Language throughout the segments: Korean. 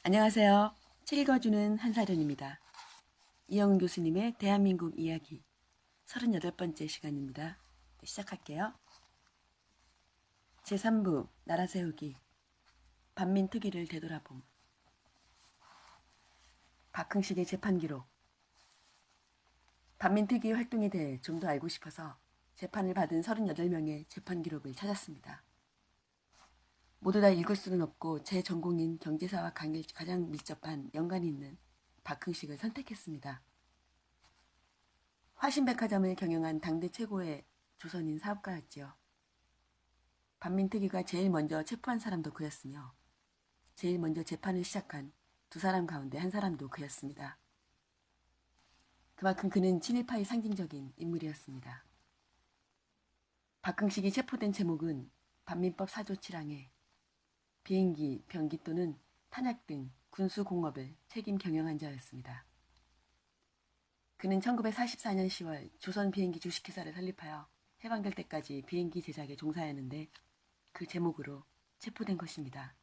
안녕하세요. 책 읽어주는 한사련입니다. 이영은 교수님의 대한민국 이야기 38번째 시간입니다. 시작할게요. 제3부 나라 세우기 반민특위를 되돌아봄. 박흥식의 재판 기록. 반민특위 활동에 대해 좀 더 알고 싶어서 재판을 받은 38명의 재판 기록을 찾았습니다. 모두 다 읽을 수는 없고 제 전공인 경제사와 가장 밀접한 연관이 있는 박흥식을 선택했습니다. 화신백화점을 경영한 당대 최고의 조선인 사업가였지요. 반민특위가 제일 먼저 체포한 사람도 그였으며 제일 먼저 재판을 시작한 두 사람 가운데 한 사람도 그였습니다. 그만큼 그는 친일파의 상징적인 인물이었습니다. 박흥식이 체포된 제목은 반민법 4조 7항에 비행기, 병기 또는 탄약 등 군수공업을 책임 경영한 자였습니다. 그는 1944년 10월 조선 비행기 주식회사를 설립하여 해방될 때까지 비행기 제작에 종사했는데 그 제목으로 체포된 것입니다.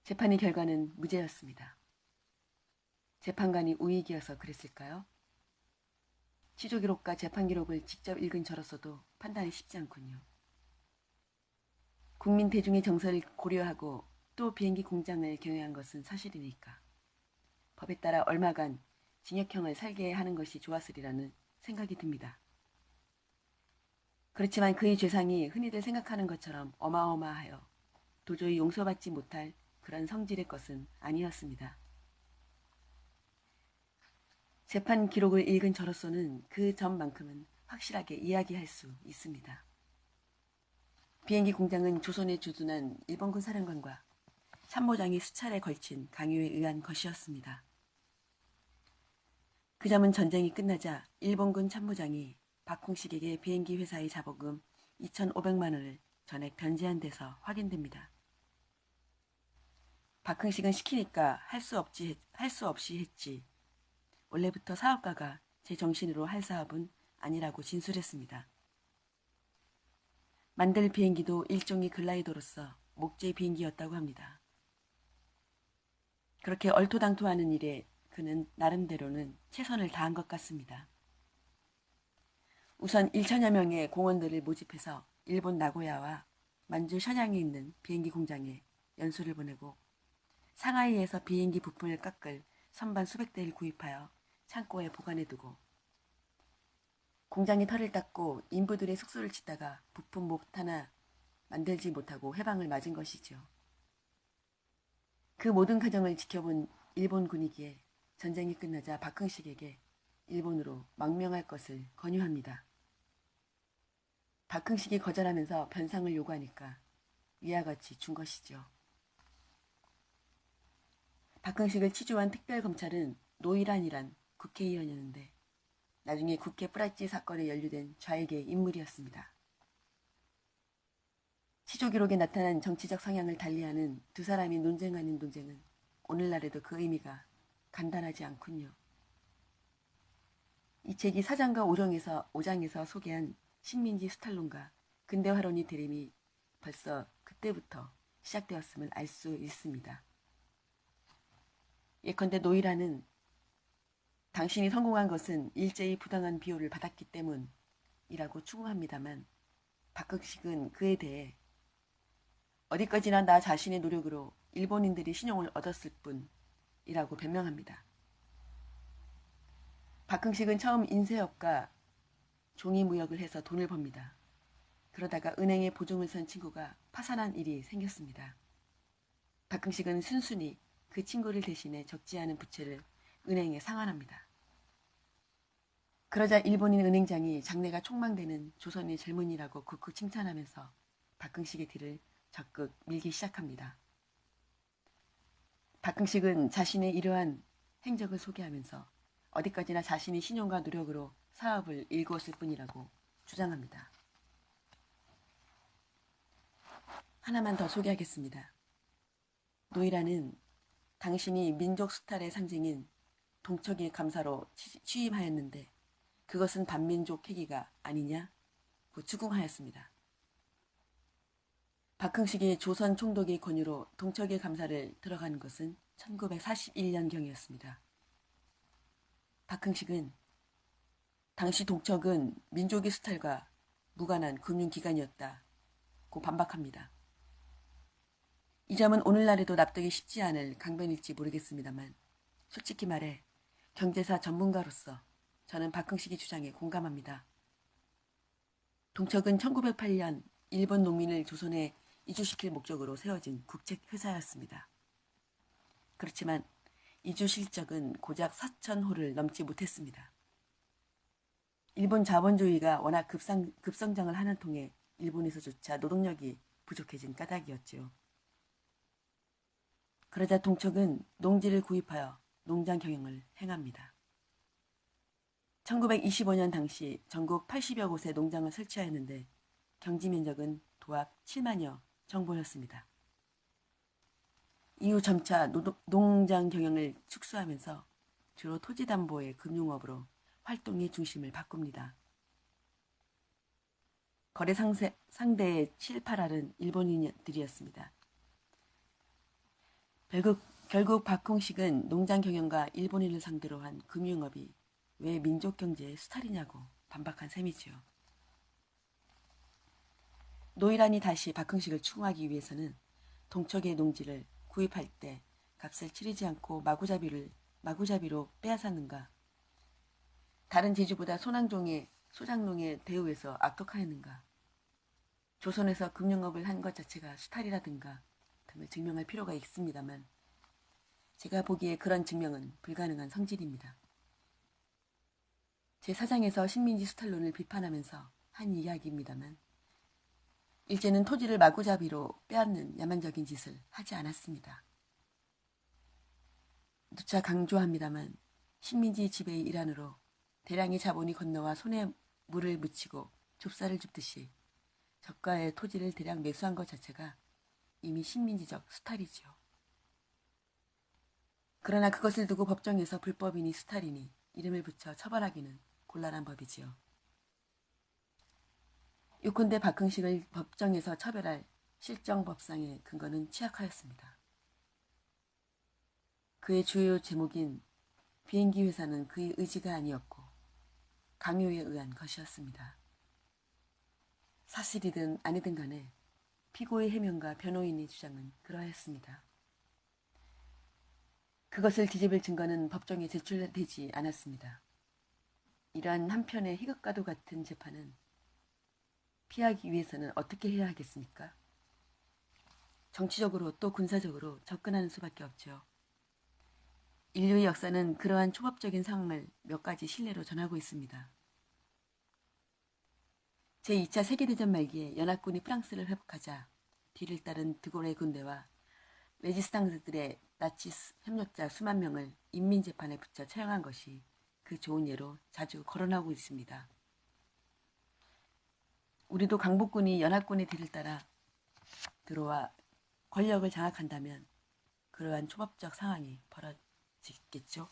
재판의 결과는 무죄였습니다. 재판관이 우익이어서 그랬을까요? 취조기록과 재판기록을 직접 읽은 저로서도 판단이 쉽지 않군요. 국민 대중의 정서를 고려하고 또 비행기 공장을 경영한 것은 사실이니까 법에 따라 얼마간 징역형을 살게 하는 것이 좋았으리라는 생각이 듭니다. 그렇지만 그의 죄상이 흔히들 생각하는 것처럼 어마어마하여 도저히 용서받지 못할 그런 성질의 것은 아니었습니다. 재판 기록을 읽은 저로서는 그 점만큼은 확실하게 이야기할 수 있습니다. 비행기 공장은 조선에 주둔한 일본군 사령관과 참모장이 수차례 걸친 강요에 의한 것이었습니다. 그 점은 전쟁이 끝나자 일본군 참모장이 박흥식에게 비행기 회사의 자본금 2,500만 원을 전액 변제한 데서 확인됩니다. 박흥식은 시키니까 할 수 없이 했지. 원래부터 사업가가 제 정신으로 할 사업은 아니라고 진술했습니다. 만들 비행기도 일종의 글라이더로서 목재 비행기였다고 합니다. 그렇게 얼토당토하는 일에 그는 나름대로는 최선을 다한 것 같습니다. 우선 1천여 명의 공원들을 모집해서 일본 나고야와 만주 션양에 있는 비행기 공장에 연수를 보내고 상하이에서 비행기 부품을 깎을 선반 수백 대를 구입하여 창고에 보관해두고 공장의 털을 닦고 인부들의 숙소를 짓다가 부품 못 하나 만들지 못하고 해방을 맞은 것이죠. 그 모든 과정을 지켜본 일본 군이기에 전쟁이 끝나자 박흥식에게 일본으로 망명할 것을 권유합니다. 박흥식이 거절하면서 변상을 요구하니까 위와 같이 준 것이죠. 박흥식을 치조한 특별검찰은 노이란이란 국회의원이었는데 나중에 국회 뿌라치 사건에 연루된 좌익의 인물이었습니다. 치조 기록에 나타난 정치적 성향을 달리하는 두 사람이 논쟁하는 논쟁은 오늘날에도 그 의미가 간단하지 않군요. 이 책이 4장과 5장에서 소개한 식민지 수탈론과 근대화론의 대립이 벌써 그때부터 시작되었음을 알 수 있습니다. 예컨대 노이라는 당신이 성공한 것은 일제히 부당한 비호를 받았기 때문이라고 추궁합니다만 박흥식은 그에 대해 어디까지나 나 자신의 노력으로 일본인들이 신용을 얻었을 뿐이라고 변명합니다. 박흥식은 처음 인쇄업과 종이무역을 해서 돈을 법니다. 그러다가 은행에 보증을 선 친구가 파산한 일이 생겼습니다. 박흥식은 순순히 그 친구를 대신해 적지 않은 부채를 은행에 상환합니다. 그러자 일본인 은행장이 장래가 촉망되는 조선의 젊은이라고 극구 칭찬하면서 박흥식의 뒤를 적극 밀기 시작합니다. 박흥식은 자신의 이러한 행적을 소개하면서 어디까지나 자신의 신용과 노력으로 사업을 일구었을 뿐이라고 주장합니다. 하나만 더 소개하겠습니다. 노이라는 당신이 민족 수탈의 상징인 동척의 감사로 취임하였는데 그것은 반민족 회기가 아니냐고 추궁하였습니다. 박흥식이 조선 총독의 권유로 동척의 감사를 들어간 것은 1941년경이었습니다. 박흥식은 당시 동척은 민족의 수탈과 무관한 금융기관이었다고 반박합니다. 이 점은 오늘날에도 납득이 쉽지 않을 강변일지 모르겠습니다만 솔직히 말해 경제사 전문가로서 저는 박흥식의 주장에 공감합니다. 동척은 1908년 일본 농민을 조선에 이주시킬 목적으로 세워진 국책회사였습니다. 그렇지만 이주 실적은 고작 4,000호를 넘지 못했습니다. 일본 자본주의가 워낙 급성장을 하는 통에 일본에서조차 노동력이 부족해진 까닭이었지요. 그러자 동척은 농지를 구입하여 농장 경영을 행합니다. 1925년 당시 전국 80여 곳에 농장을 설치하였는데 경지 면적은 도합 7만여 정보였습니다. 이후 점차 농장 경영을 축소하면서 주로 토지담보의 금융업으로 활동의 중심을 바꿉니다. 거래 상대의 7, 8할은 일본인들이었습니다. 결국 박흥식은 농장 경영과 일본인을 상대로 한 금융업이 왜 민족 경제의 수탈이냐고 반박한 셈이지요. 노이란이 다시 박흥식을 추궁하기 위해서는 동척의 농지를 구입할 때 값을 치르지 않고 마구잡이로 빼앗았는가, 다른 제주보다 소장농의 대우에서 악독하였는가, 조선에서 금융업을 한 것 자체가 수탈이라든가 등을 증명할 필요가 있습니다만 제가 보기에 그런 증명은 불가능한 성질입니다. 제 사장에서 식민지 수탈론을 비판하면서 한 이야기입니다만 일제는 토지를 마구잡이로 빼앗는 야만적인 짓을 하지 않았습니다. 누차 강조합니다만 식민지 지배의 일환으로 대량의 자본이 건너와 손에 물을 묻히고 좁쌀을 줍듯이 저가의 토지를 대량 매수한 것 자체가 이미 식민지적 수탈이지요. 그러나 그것을 두고 법정에서 불법이니 수탈이니 이름을 붙여 처벌하기는 곤란한 법이지요. 요컨대 박흥식을 법정에서 처벌할 실정법상의 근거는 취약하였습니다. 그의 주요 제목인 비행기 회사는 그의 의지가 아니었고 강요에 의한 것이었습니다. 사실이든 아니든 간에 피고의 해명과 변호인의 주장은 그러했습니다. 그것을 뒤집을 증거는 법정에 제출되지 않았습니다. 이러한 한편의 희극과도 같은 재판은 피하기 위해서는 어떻게 해야 하겠습니까? 정치적으로 또 군사적으로 접근하는 수밖에 없죠. 인류의 역사는 그러한 초법적인 상황을 몇 가지 실례로 전하고 있습니다. 제2차 세계대전 말기에 연합군이 프랑스를 회복하자 뒤를 따른 드골의 군대와 레지스탕스들의 나치 협력자 수만 명을 인민재판에 붙여 처형한 것이 그 좋은 예로 자주 거론하고 있습니다. 우리도 강복군이 연합군의 뒤를 따라 들어와 권력을 장악한다면 그러한 초법적 상황이 벌어지겠죠.